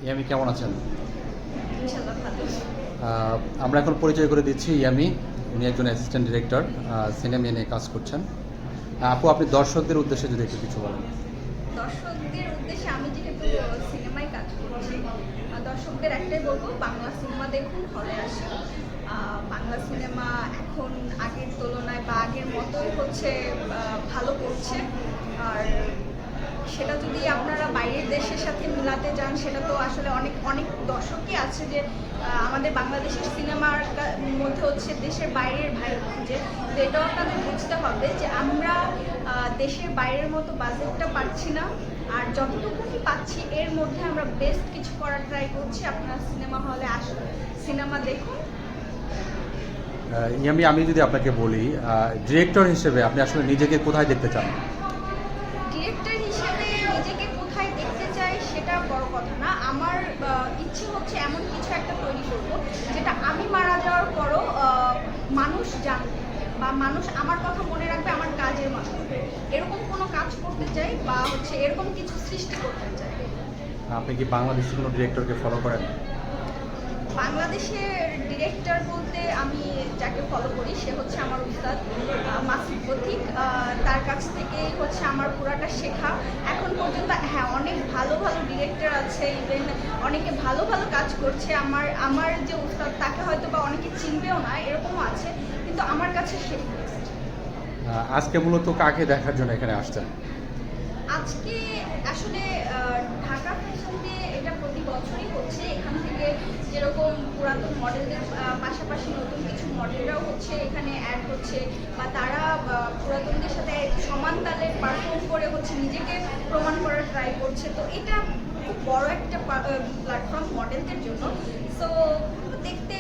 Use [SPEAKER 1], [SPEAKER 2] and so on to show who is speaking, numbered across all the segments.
[SPEAKER 1] Yummy কেমন আছেন?
[SPEAKER 2] ইনশাআল্লাহ ভালো।
[SPEAKER 1] আমরা এখন পরিচয় করে দিচ্ছি ইয়ামি। উনি একজন অ্যাসিস্ট্যান্ট ডিরেক্টর, সিনেমা নিয়ে কাজ করছেন। আপু, আপনি দর্শকদের উদ্দেশ্যে যদি একটু কিছু বলেন।
[SPEAKER 2] দর্শকদের উদ্দেশ্যে আমি যেহেতু সিনেমায় কাজ করছি, দর্শকদের একটাই বলবো, বাংলা সিনেমা দেখুন, হলে আসুন। বাংলা সিনেমা এখন আগের তুলনায় বা আগের মতোই হচ্ছে ভালো করছে। আর সেটা যদি আপনারা বাইরের দেশের সাথে মিলাতে যান, সেটা তো আসলে অনেক অনেক দর্শকই আছে যে আমাদের বাংলাদেশের সিনেমার মধ্যে হচ্ছে দেশের বাইরের ভাই খুঁজে। তো এটাও আপনাদের বুঝতে হবে যে আমরা দেশের বাইরের মতো বাজেটটা পাচ্ছি না, আর যতটুকুনি পাচ্ছি এর মধ্যে আমরা বেস্ট কিছু করার ট্রাই করছি। আপনারা সিনেমা হলে আসুন, সিনেমা দেখুন।
[SPEAKER 1] ইয়ামি, আমি যদি আপনাকে বলি, ডিরেক্টর হিসেবে আপনি আসলে নিজেকে কোথায় দেখতে চান?
[SPEAKER 2] ডিরেক্টর হিসেবে নিজেকে কোথায় দেখতে চাই সেটা বড় কথা না। আমার ইচ্ছে হচ্ছে এমন কিছু একটা তৈরি করব যেটা আমি মারা যাওয়ার পরও মানুষ জানবে বা মানুষ আমার কথা মনে রাখবে আমার কাজের মাধ্যমে। এরকম কোনো কাজ করতে চাই বা হচ্ছে এরকম কিছু সৃষ্টি করতে চাই।
[SPEAKER 1] আপনি কি বাংলাদেশি কোনো ডিরেক্টরকে ফলো করেন?
[SPEAKER 2] বাংলাদেশের ডিরেক্টর বলতে আমি যাকে ফলো করি সে হচ্ছে আমার উস্তাদ মাসুদ পথিক। তার কাছ থেকেই হচ্ছে আমার পুরাটা শেখা এখন পর্যন্ত। হ্যাঁ, অনেক ভালো ভালো ডিরেক্টর আছে, ইভেন অনেকে ভালো ভালো কাজ করছে। আমার আমার যে উস্তাদ তাকে হয়তো বা অনেকে চিনবেও না, এরকমও আছে, কিন্তু আমার কাছে সে বেস্ট।
[SPEAKER 1] আজকে মূলত কাকে দেখার জন্য এখানে আসছেন?
[SPEAKER 2] আজকে আসলে ঢাকা ফ্যাশন ডে এটা প্রতি বছরই হচ্ছে। এখান থেকে যেরকম পুরাতন মডেলদের পাশাপাশি নতুন কিছু মডেলরাও হচ্ছে এখানে অ্যাড হচ্ছে, বা তারা পুরাতনদের সাথে সমান তালে পারফর্ম করে হচ্ছে নিজেকে প্রমাণ করার ট্রাই করছে। তো এটা খুব বড় একটা প্ল্যাটফর্ম মডেলদের জন্য। সো দেখতে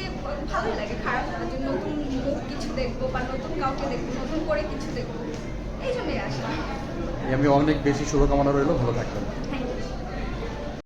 [SPEAKER 2] ভালোই লাগে, খারাপ না যে নতুন মুখ কিছু দেখবো বা নতুন কাউকে দেখবো, নতুন করে কিছু দেখবো, এই জন্যই আসা।
[SPEAKER 1] আমি অনেক বেশি শুভকামনা রইল, ভালো থাকবেন।